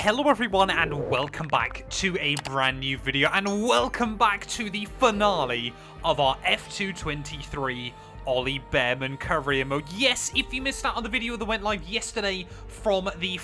Hello everyone and welcome back to a brand new video and welcome back to the finale of our F223 Ollie Bearman career mode. Yes, if you missed out on the video that went live yesterday from the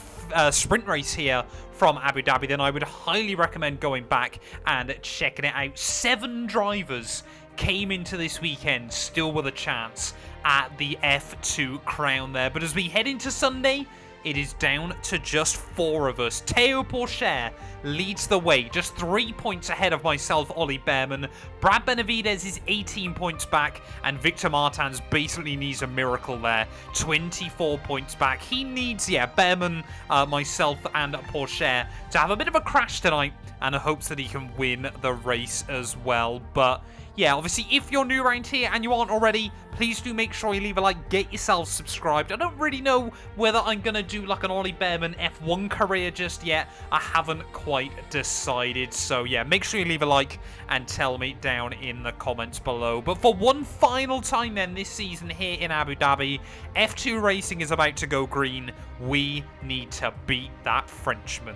sprint race here from Abu Dhabi, then I would highly recommend going back and checking it out. 7 drivers came into this weekend still with a chance at the F2 crown there, but as we head into Sunday, it is down to just 4 of us. Theo Pourchaire leads the way, just 3 points ahead of myself, Ollie Bearman. Brad Benavides is 18 points back, and Victor Martins basically needs a miracle there. 24 points back. He needs, Bearman, myself, and Pourchaire to have a bit of a crash tonight, and hopes that he can win the race as well. But yeah, obviously, if you're new around here and you aren't already, please do make sure you leave a like, get yourself subscribed. I don't really know whether I'm going to do like an Ollie Bearman F1 career just yet. I haven't quite decided. So yeah, make sure you leave a like and tell me down in the comments below. But for one final time then this season here in Abu Dhabi, F2 racing is about to go green. We need to beat that Frenchman.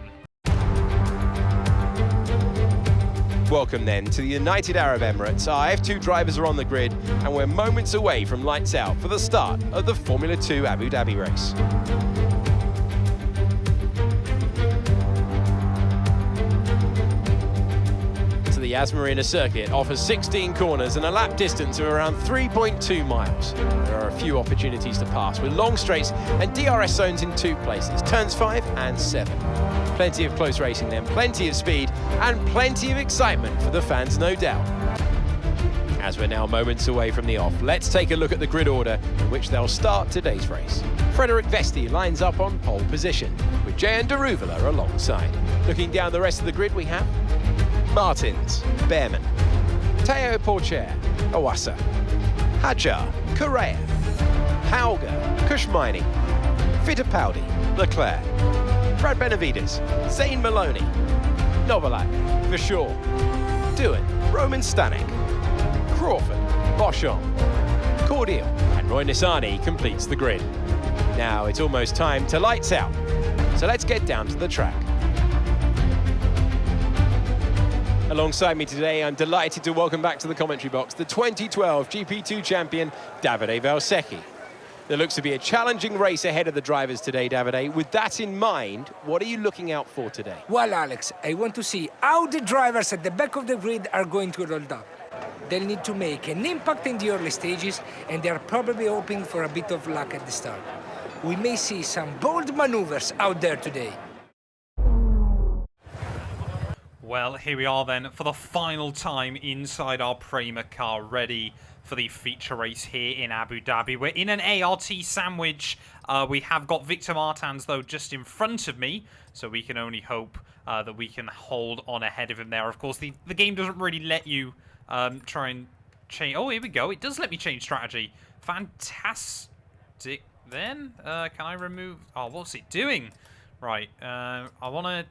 Welcome then to the United Arab Emirates. Our F2 drivers are on the grid and we're moments away from lights out for the start of the Formula 2 Abu Dhabi race. The Yas Marina circuit offers 16 corners and a lap distance of around 3.2 miles. There are a few opportunities to pass with long straights and DRS zones in 2 places, turns 5 and 7. Plenty of close racing then, plenty of speed and plenty of excitement for the fans, no doubt. As we're now moments away from the off, let's take a look at the grid order in which they'll start today's race. Frederic Vesti lines up on pole position, with Jehan Daruvula alongside. Looking down the rest of the grid, we have Martins, Bearman, Theo Pourchaire, Awasa, Hajar, Correa, Hauger, Kushmaini, Fittipaldi, Leclerc, Brad Benavides, Zane Maloney, Novalak, Vachon, Doohan, Roman Stanek, Crawford, Boschon, Cordial, and Roy Nissany completes the grid. Now it's almost time to lights out, so let's get down to the track. Alongside me today, I'm delighted to welcome back to the commentary box the 2012 GP2 champion, Davide Valsecchi. There looks to be a challenging race ahead of the drivers today, Davide. With that in mind, what are you looking out for today? Well, Alex, I want to see how the drivers at the back of the grid are going to roll up. They'll need to make an impact in the early stages, and they're probably hoping for a bit of luck at the start. We may see some bold maneuvers out there today. Well, here we are then for the final time inside our Prema car, ready for the feature race here in Abu Dhabi. We're in an ART sandwich. We have got Victor Martins, though, just in front of me, so we can only hope that we can hold on ahead of him there. Of course, the game doesn't really let you try and change. Oh, here we go. It does let me change strategy. Fantastic, then. Can I remove... Oh, what's it doing? Right, I want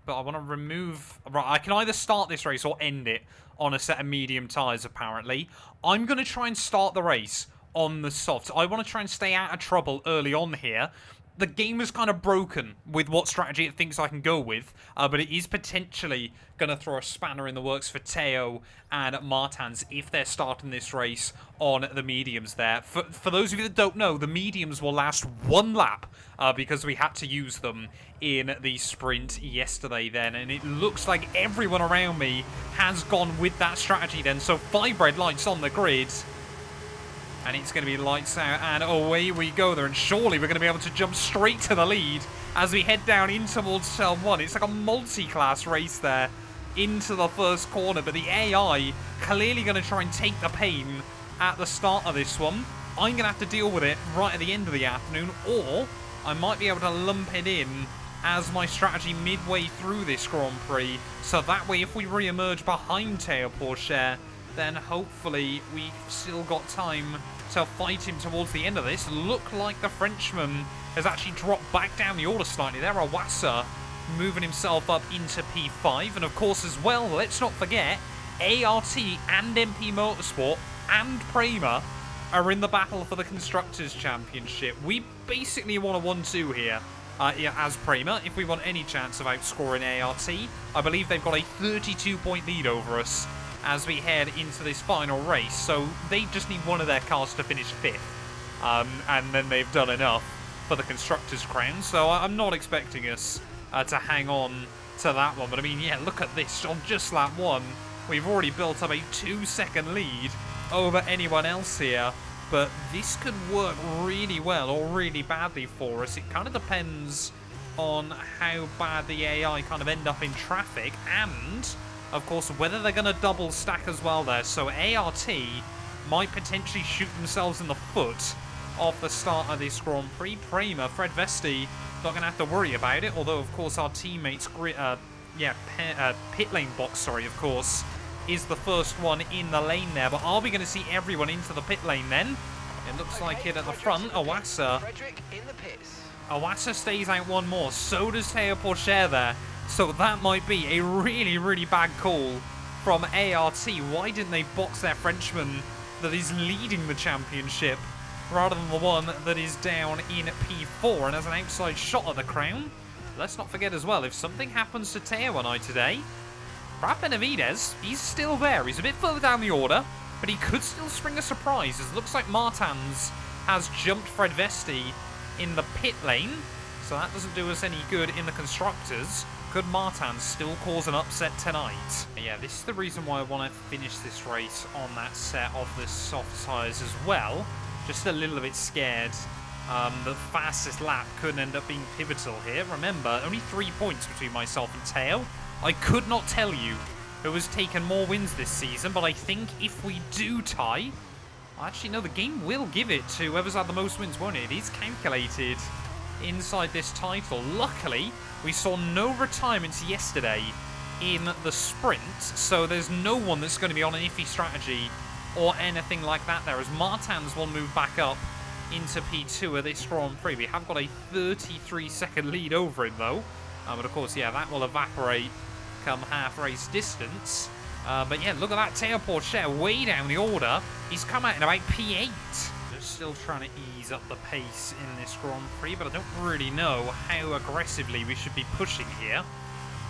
to remove... Right, I can either start this race or end it on a set of medium tyres, apparently. I'm going to try and start the race on the softs. I want to try and stay out of trouble early on here. The game is kind of broken with what strategy it thinks I can go with, but it is potentially going to throw a spanner in the works for Theo and Martins if they're starting this race on the mediums there. For those of you that don't know, the mediums will last 1 lap because we had to use them in the sprint yesterday then, and it looks like everyone around me has gone with that strategy then. So 5 red lights on the grid. And it's going to be lights out, and away we go there. And surely we're going to be able to jump straight to the lead as we head down in towards turn 1. It's like a multi-class race there into the first corner. But the AI clearly going to try and take the pain at the start of this one. I'm going to have to deal with it right at the end of the afternoon, or I might be able to lump it in as my strategy midway through this Grand Prix. So that way, if we re-emerge behind Theo Pourchaire, then hopefully we've still got time to fight him towards the end of this. Look like the Frenchman has actually dropped back down the order slightly there. Awasa moving himself up into P5. And of course as well, let's not forget, ART and MP Motorsport and Prema are in the battle for the Constructors' Championship. We basically want a 1-2 here. yeah, as Prima, if we want any chance of outscoring ART. I believe they've got a 32-point lead over us as we head into this final race. So they just need one of their cars to finish 5th. And then they've done enough for the Constructors' crown. So I'm not expecting us to hang on to that one. But I mean, yeah, look at this. On just lap 1, we've already built up a 2-second lead over anyone else here. But this could work really well or really badly for us. It kind of depends on how bad the AI kind of end up in traffic and, of course, whether they're going to double stack as well there. So ART might potentially shoot themselves in the foot off the start of this Grand Prix. Prima, Fred Vesti, not going to have to worry about it. Although, of course, our teammates, pit lane box, sorry, of course, is the first one in the lane there. But are we going to see everyone into the pit lane then? It looks like it at the front. Awasa stays out one more. So does Theo Pourchaire there. So that might be a really, really bad call from ART. Why didn't they box their Frenchman that is leading the championship rather than the one that is down in P4 and has an outside shot at the crown? Let's not forget as well, if something happens to Theo today, Brad Benavides, he's still there. He's a bit further down the order, but he could still spring a surprise, as it looks like Martins has jumped Fred Vesti in the pit lane, so that doesn't do us any good in the Constructors. Could Martins still cause an upset tonight? Yeah, this is the reason why I want to finish this race on that set of the soft tyres as well. Just a little bit scared the fastest lap could end up being pivotal here. Remember, only 3 points between myself and Theo. I could not tell you who has taken more wins this season, but I think if we do tie, actually no, the game will give it to whoever's had the most wins, won't it? It is calculated inside this title. Luckily, we saw no retirements yesterday in the sprint, so there's no one that's going to be on an iffy strategy or anything like that there, as Martins will move back up into P2 of this Grand Prix. We have got a 33-second lead over him, though. But of course, yeah, that will evaporate come half race distance. But yeah, look at that. Theo Pourchaire way down the order. He's come out in about P8. Just still trying to ease up the pace in this Grand Prix, but I don't really know how aggressively we should be pushing here.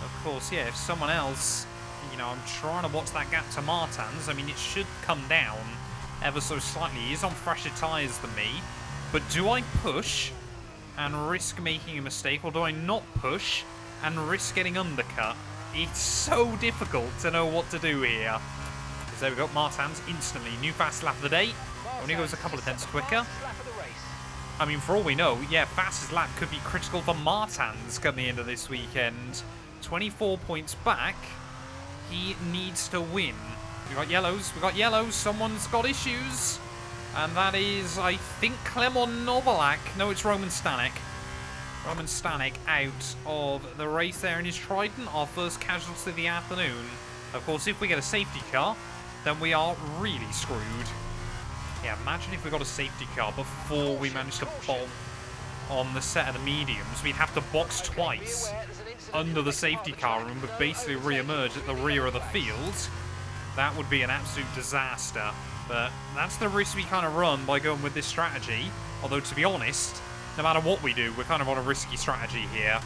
Of course, yeah, if someone else, you know, I'm trying to watch that gap to Martins. I mean, it should come down ever so slightly. He's on fresher tyres than me. But do I push and risk making a mistake, or do I not push and risk getting undercut? It's so difficult to know what to do here. Because there we go, Martins instantly. New fast lap of the day. Only goes a couple of tenths quicker. I mean, for all we know, yeah, fastest lap could be critical for Martins coming into this weekend. 24 points back. He needs to win. We got yellows. We got yellows. Someone's got issues. And that is, I think, Clement Novalak. No, it's Roman Stanek. Roman Stanek out of the race there in his Trident, our first casualty of the afternoon. Of course, if we get a safety car, then we are really screwed. Yeah, imagine if we got a safety car before we managed to bomb on the set of the mediums. We'd have to box twice under the safety car and would basically re-emerge at the rear of the field. That would be an absolute disaster. But that's the risk we kind of run by going with this strategy. Although, to be honest, no matter what we do, we're kind of on a risky strategy here.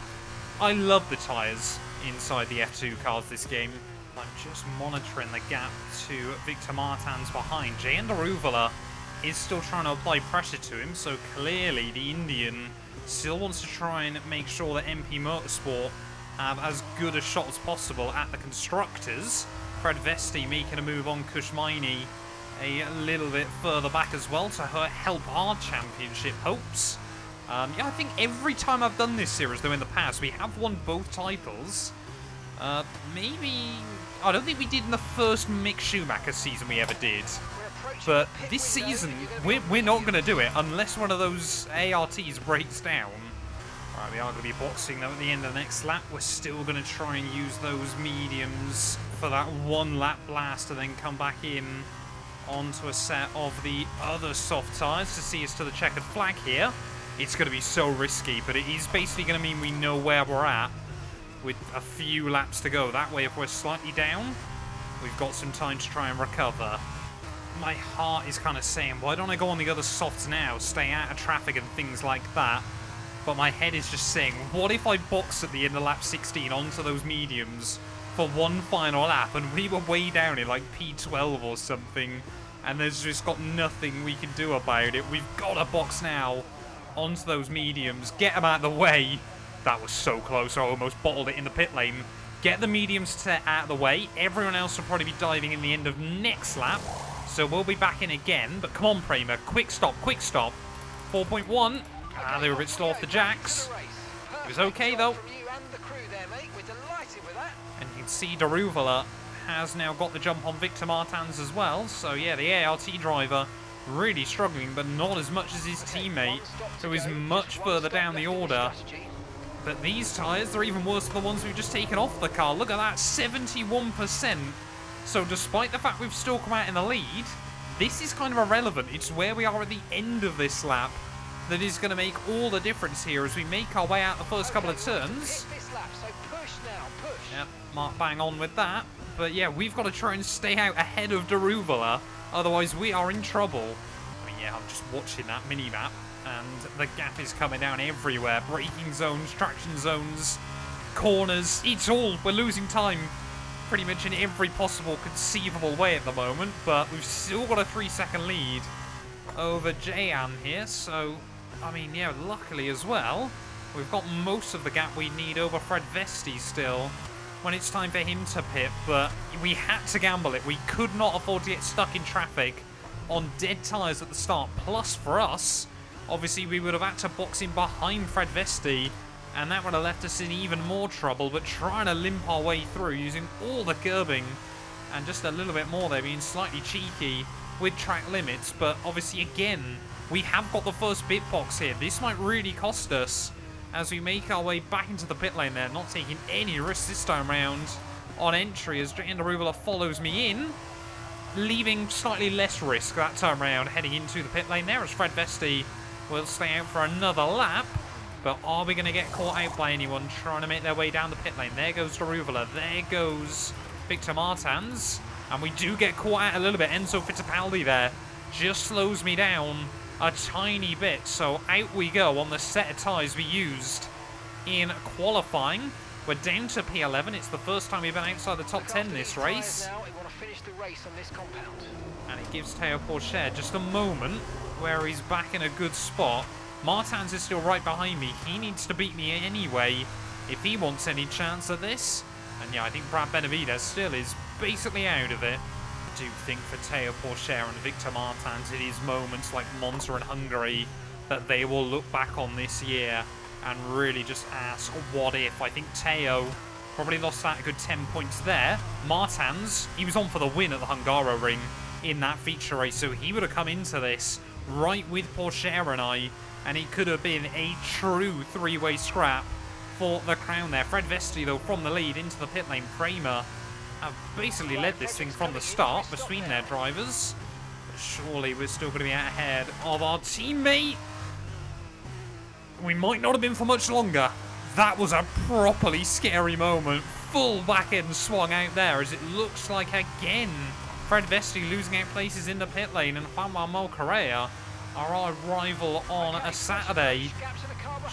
I love the tyres inside the F2 cars this game. I'm just monitoring the gap to Victor Martins behind. Jayender Uvala is still trying to apply pressure to him, so clearly the Indian still wants to try and make sure that MP Motorsport have as good a shot as possible at the Constructors. Fred Vesti making a move on Kushmaini a little bit further back as well to help our championship hopes. Yeah, I think every time I've done this series, though, in the past, we have won both titles. Maybe... I don't think we did in the first Mick Schumacher season we ever did. But this season, we're not going to do it unless one of those ARTs breaks down. Alright, we are going to be boxing them at the end of the next lap. We're still going to try and use those mediums for that one lap blast and then come back in onto a set of the other soft tyres to see us to the checkered flag here. It's going to be so risky, but it is basically going to mean we know where we're at with a few laps to go. That way, if we're slightly down, we've got some time to try and recover. My heart is kind of saying, why don't I go on the other softs now, stay out of traffic and things like that, But my head is just saying, what if I box at the end of lap 16 onto those mediums for one final lap, and we were way down in like P12 or something, and there's just got nothing we can do about it. We've got to box now onto those mediums, get them out of the way. That was so close, I almost bottled it in the pit lane. Get the mediums out of the way. Everyone else will probably be diving in the end of next lap, so we'll be back in again. But come on, Prema, quick stop, quick stop. 4.1. Ah, they were a bit slow off the jacks. It was okay though. And you can see Daruvala has now got the jump on Victor Martins as well. So yeah, the ART driver really struggling, but not as much as his teammate, who is much further down the order. But these tyres, they're even worse than the ones we've just taken off the car. Look at that, 71%. So despite the fact we've still come out in the lead, this is kind of irrelevant. It's where we are at the end of this lap that is going to make all the difference here as we make our way out the first couple of turns. Yep, Mark bang on with that. But yeah, we've got to try and stay out ahead of Daruvala, otherwise we are in trouble. I mean, yeah, I'm just watching that mini-map, and the gap is coming down everywhere. Braking zones, traction zones, corners, it's all, we're losing time pretty much in every possible conceivable way at the moment, but we've still got a 3-second lead over Jayan here, so, I mean, yeah, luckily as well, we've got most of the gap we need over Fred Vesti still when it's time for him to pit, but we had to gamble it. We could not afford to get stuck in traffic on dead tyres at the start. Plus, for us, obviously we would have had to box in behind Fred Vesti, and that would have left us in even more trouble, but trying to limp our way through using all the curbing and just a little bit more there, being slightly cheeky with track limits. But obviously, again, we have got the first pit box here. This might really cost us as we make our way back into the pit lane there, not taking any risks this time around on entry as Jayan Daruvala follows me in, leaving slightly less risk that time around heading into the pit lane there as Fred Vesti will stay out for another lap. But are we going to get caught out by anyone trying to make their way down the pit lane? There goes Daruvala, there goes Victor Martins, and we do get caught out a little bit. Enzo Fittipaldi there just slows me down a tiny bit, so out we go on the set of tyres we used in qualifying. We're down to P11. It's the first time we've been outside the top 10 this race. And it gives Theo Pourchaire just a moment where he's back in a good spot. Martins is still right behind me. He needs to beat me anyway if he wants any chance at this. And yeah, I think Brad Benavides still is basically out of it. I do think for Theo Pourchaire and Victor Martins, it is moments like Monza and Hungary that they will look back on this year and really just ask, what if? I think Theo probably lost that a good 10 points there. Martins, he was on for the win at the Hungaroring in that feature race, so he would have come into this right with Pourchaire and it could have been a true three-way scrap for the crown there. Fred Vesti, though, from the lead into the pit lane. Prema have basically led this thing from the start between their drivers. But surely we're still going to be out ahead of our teammate. We might not have been for much longer. That was a properly scary moment. Full back end swung out there as it looks like, again, Fred Vesti losing out places in the pit lane, and Juan Manuel Correa, our rival on a Saturday,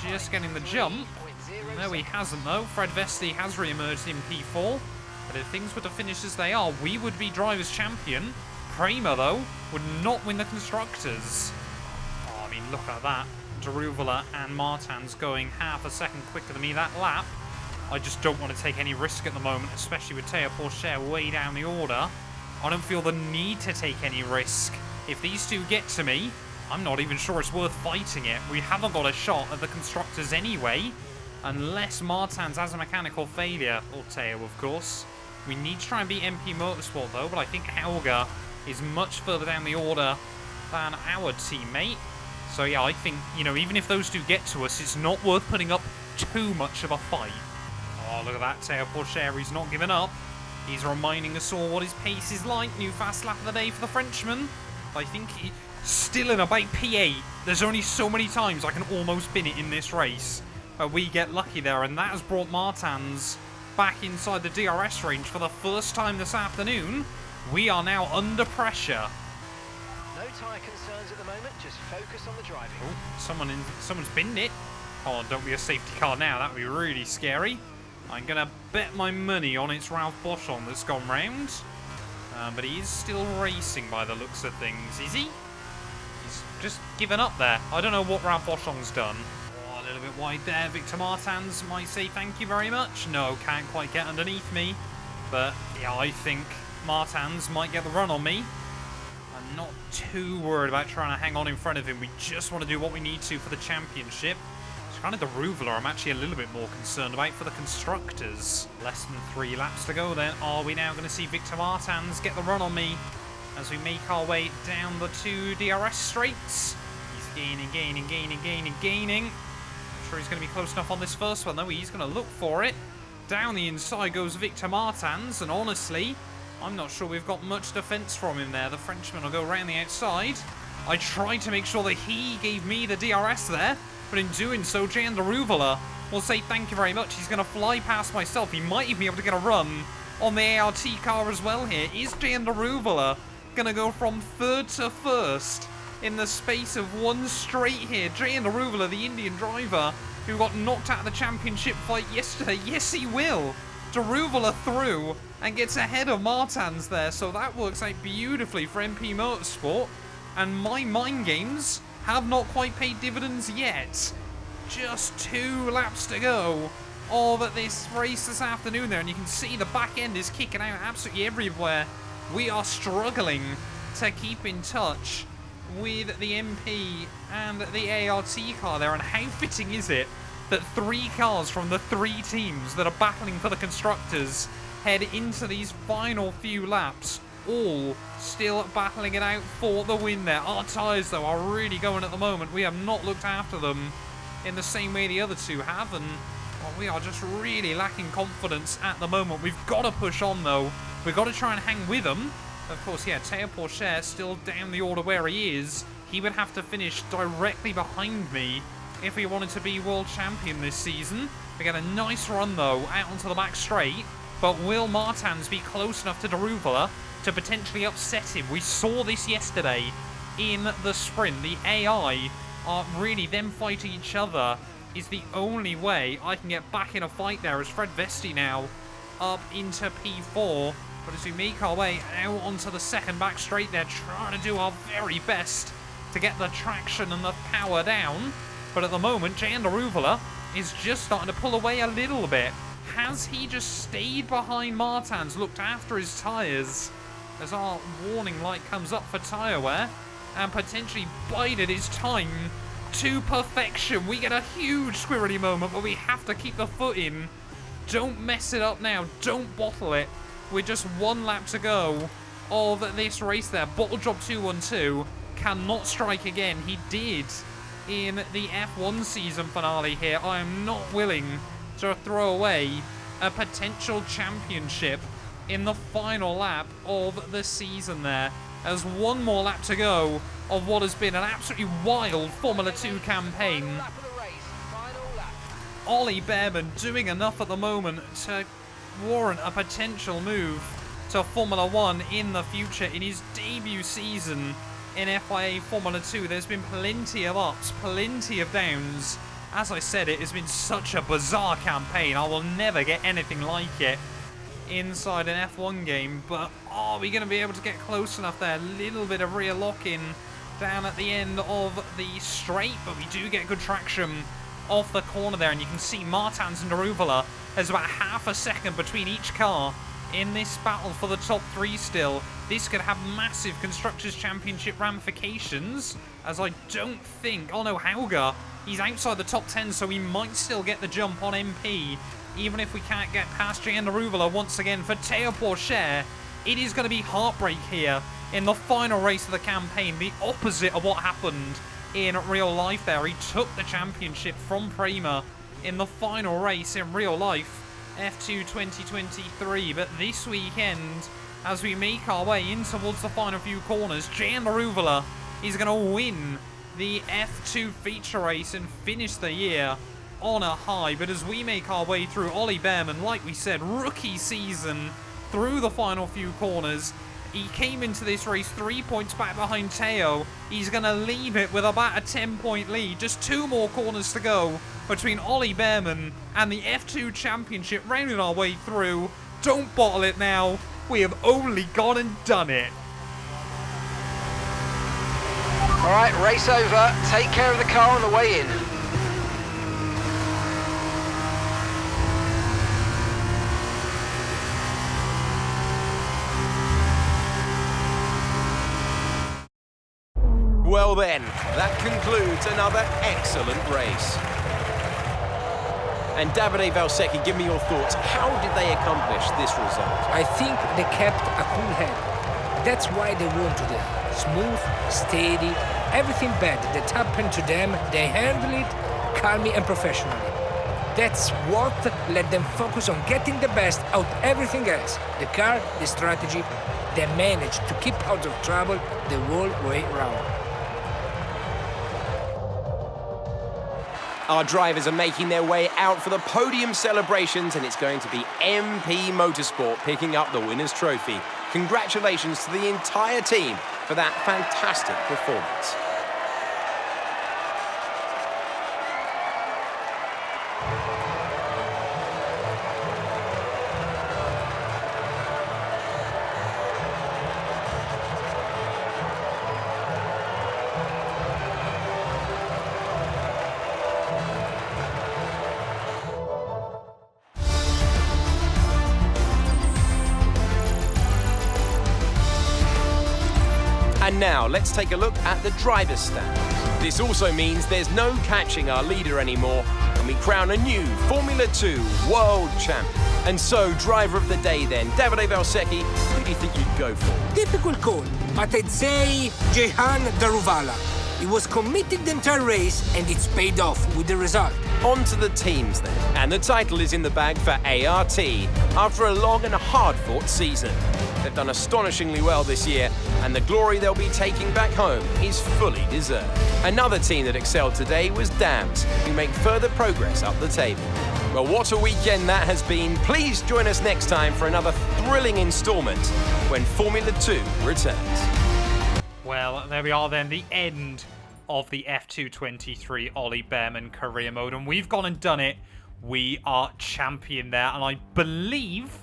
just getting the jump. No, he hasn't, though. Fred Vesti has re-emerged in P4. But if things were to finish as they are, we would be drivers' champion. Prema, though, would not win the Constructors. Oh, I mean, look at that. Daruvala and Martins going half a second quicker than me that lap. I just don't want to take any risk at the moment, especially with Theo Pourchaire way down the order. I don't feel the need to take any risk. If these two get to me, I'm not even sure it's worth fighting it. We haven't got a shot at the Constructors anyway, unless Martins has a mechanical failure, or Theo, of course. We need to try and beat MP Motorsport, though, but I think Helga is much further down the order than our teammate. So, yeah, I think, you know, even if those two get to us, it's not worth putting up too much of a fight. Oh, look at that, Theo Pourchaire, he's not giving up. He's reminding us all what his pace is like. New fast lap of the day for the Frenchman. I think he's still in about P8. There's only so many times I can almost bin it in this race. We get lucky there, and that has brought Martins back inside the DRS range for the first time this afternoon. We are now under pressure. No tyre concerns at the moment, just focus on the driving. Oh, someone's binned it. Oh, don't be a safety car now. That would be really scary. I'm going to bet my money on it's Ralph Boschung that's gone round. But he is still racing by the looks of things, is he? He's just given up there. I don't know what Ralph Boschung's done. Oh, a little bit wide there. Victor Martins might say thank you very much. No, can't quite get underneath me. But, yeah, I think Martins might get the run on me. I'm not too worried about trying to hang on in front of him. We just want to do what we need to for the championship. It's kind of the Ruveler I'm actually a little bit more concerned about for the constructors. Less than 3 laps to go then. Are we now going to see Victor Martins get the run on me as we make our way down the 2 DRS straights? He's gaining. I'm sure he's going to be close enough on this first one though. He's going to look for it. Down the inside goes Victor Martins, and honestly, I'm not sure we've got much defence from him there. The Frenchman will go around the outside. I tried to make sure that he gave me the DRS there, but in doing so, Jan Ruveler will say thank you very much. He's going to fly past myself. He might even be able to get a run on the ART car as well here. Is Jan Ruveler going to go from 3rd to 1st in the space of 1 straight here? Jan Ruveler, the Indian driver, who got knocked out of the championship fight yesterday. Yes, he will. Ruveler through and gets ahead of Martins there, so that works out beautifully for MP Motorsport. And my mind games have not quite paid dividends yet. Just 2 laps to go of this race this afternoon there, and you can see the back end is kicking out absolutely everywhere. We are struggling to keep in touch with the MP and the ART car there, and how fitting is it that 3 cars from the 3 teams that are battling for the constructors head into these final few laps, all still battling it out for the win there. Our tyres, though, are really going at the moment. We have not looked after them in the same way the other 2 have, and well, we are just really lacking confidence at the moment. We've got to push on, though. We've got to try and hang with them. Of course, yeah, Theo Pourchaire still down the order where he is. He would have to finish directly behind me if we wanted to be world champion this season. We get a nice run, though, out onto the back straight. But will Martins be close enough to Ruveler to potentially upset him? We saw this yesterday in the sprint. The AI are really them fighting each other is the only way I can get back in a fight there, as Fred Vesti now up into P4. But as we make our way out onto the 2nd back straight there, trying to do our very best to get the traction and the power down. But at the moment, Jan Ruveler is just starting to pull away a little bit. Has he just stayed behind Martins, looked after his tyres, as our warning light comes up for tyre wear, and potentially bided his time to perfection? We get a huge squirrely moment, but we have to keep the foot in. Don't mess it up now. Don't bottle it. With just 1 lap to go of this race there. Bottle Job 212 cannot strike again. He did in the F1 season finale here. I am not willing to throw away a potential championship in the final lap of the season there, as 1 more lap to go of what has been an absolutely wild Formula 2 campaign. Ollie Bearman doing enough at the moment to warrant a potential move to Formula 1 in the future in his debut season in FIA Formula 2. There's been plenty of ups, plenty of downs. As I said, it has been such a bizarre campaign. I will never get anything like it inside an F1 game. But are we going to be able to get close enough there? A little bit of rear lock-in down at the end of the straight, but we do get good traction off the corner there. And you can see Martins and Ruveler, there's about half a second between each car in this battle for the top 3 still. This could have massive Constructors' Championship ramifications, as I don't think... Oh no, Hauger, he's outside the top 10, so he might still get the jump on MP, even if we can't get past Jan Ruveler once again. For Theo Pourchaire, it is going to be heartbreak here in the final race of the campaign, the opposite of what happened in real life there. He took the championship from Prema in the final race in real life, F2 2023, but this weekend, as we make our way in towards the final few corners, Jan Ruveler is going to win the F2 feature race and finish the year on a high. But as we make our way through, Ollie Bearman, like we said, rookie season through the final few corners, He came into this race 3 points back behind Theo. He's going to leave it with about a 10-point lead. Just 2 more corners to go between Ollie Bearman and the F2 Championship, rounding our way through. Don't bottle it now. We have only gone and done it. All right, race over. Take care of the car on the way in. Well then, that concludes another excellent race. And Davide Valsecchi, give me your thoughts. How did they accomplish this result? I think they kept a cool head. That's why they won today. Smooth, steady, everything bad that happened to them, they handled it calmly and professionally. That's what let them focus on getting the best out of everything else. The car, the strategy, they managed to keep out of trouble the whole way around. Our drivers are making their way out for the podium celebrations, and it's going to be MP Motorsport picking up the winner's trophy. Congratulations to the entire team for that fantastic performance. And now, let's take a look at the driver's standings. This also means there's no catching our leader anymore, and we crown a new Formula 2 World Champion. And so, driver of the day then, Davide Valsecchi, who do you think you'd go for? Difficult call, but I'd say Jehan Daruvala. He was committed the entire race, and it's paid off with the result. On to the teams then, and the title is in the bag for ART after a long and hard-fought season. They've done astonishingly well this year, and the glory they'll be taking back home is fully deserved. Another team that excelled today was Dams, who make further progress up the table. Well, what a weekend that has been. Please join us next time for another thrilling instalment when Formula 2 returns. Well, there we are then, the end of the F223 Ollie Bearman career mode, and we've gone and done it. We are champion there, and I believe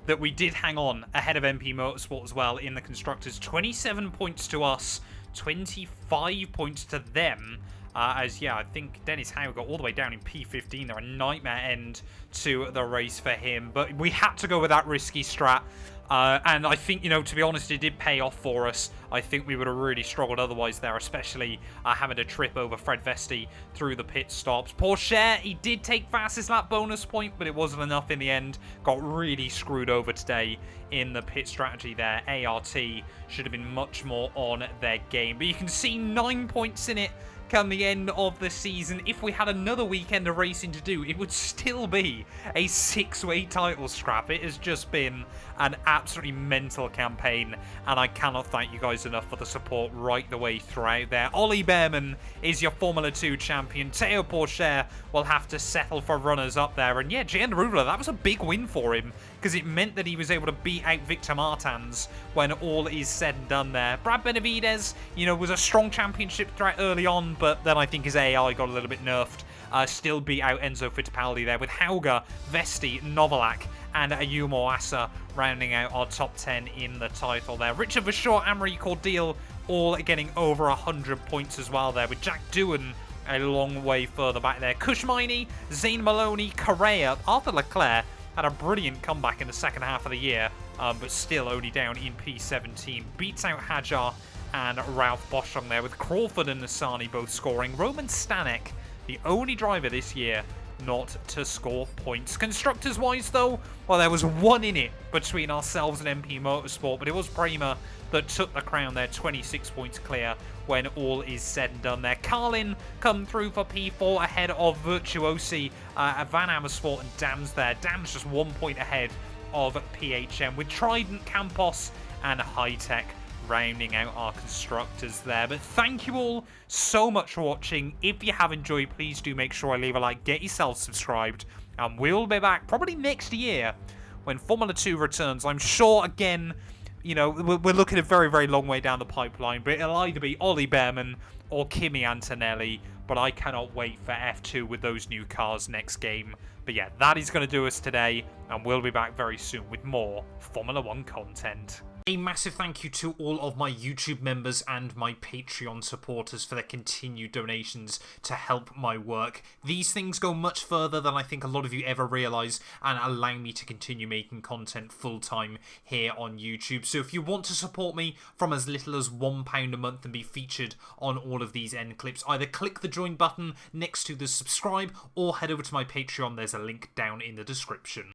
that we did hang on ahead of MP Motorsport as well in the Constructors. 27 points to us, 25 points to them. As, yeah, I think Dennis Howe got all the way down in P15 there. A nightmare end to the race for him. But we had to go with that risky strat. And I think, you know, to be honest, it did pay off for us. I think we would have really struggled otherwise there, especially having to trip over Fred Vesti through the pit stops. Pourchaire, he did take fastest lap bonus point, but it wasn't enough in the end. Got really screwed over today in the pit strategy there. ART should have been much more on their game. But you can see 9 points in it come the end of the season. If we had another weekend of racing to do, it would still be a 6-way title scrap. It has just been an absolutely mental campaign, and I cannot thank you guys enough for the support right the way throughout there. Ollie Bearman is your Formula 2 champion. Theo Pourchaire will have to settle for runners up there. And yeah, Jehan Daruvala, that was a big win for him, because it meant that he was able to beat out Victor Martins when all is said and done there. Brad Benavides, you know, was a strong championship threat early on, but then I think his AI got a little bit nerfed. Still beat out Enzo Fittipaldi there, with Hauger, Vesti, Novalak, and Ayumu Asa rounding out our top 10 in the title there. Richard Verschoor, Amory Cordeal, all getting over 100 points as well there, with Jack Doohan a long way further back there. Kushmini, Zane Maloney, Correa, Arthur Leclerc had a brilliant comeback in the second half of the year, but still only down in P17. Beats out Hajar and Ralph Boschung there, with Crawford and Nassani both scoring. Roman Stanek, the only driver this year not to score points. Constructors-wise, though, well, there was one in it between ourselves and MP Motorsport, but it was Prema that took the crown there, 26 points clear when all is said and done there. Carlin come through for P4 ahead of Virtuosi, Van Amersfoort and Dams there. Dams just 1 point ahead of PHM, with Trident, Campos and High Tech rounding out our constructors there. But thank you all so much for watching. If you have enjoyed, please do make sure I leave a like, get yourself subscribed, and we'll be back probably next year when Formula 2 returns. I'm sure, again, you know, we're looking a very, very long way down the pipeline, but it'll either be Ollie Bearman or Kimi Antonelli, but I cannot wait for F2 with those new cars next game. But yeah, that is going to do us today, and we'll be back very soon with more Formula 1 content. A massive thank you to all of my YouTube members and my Patreon supporters for their continued donations to help my work. These things go much further than I think a lot of you ever realise and allow me to continue making content full-time here on YouTube. So if you want to support me from as little as £1 a month and be featured on all of these end clips, either click the join button next to the subscribe or head over to my Patreon. There's a link down in the description.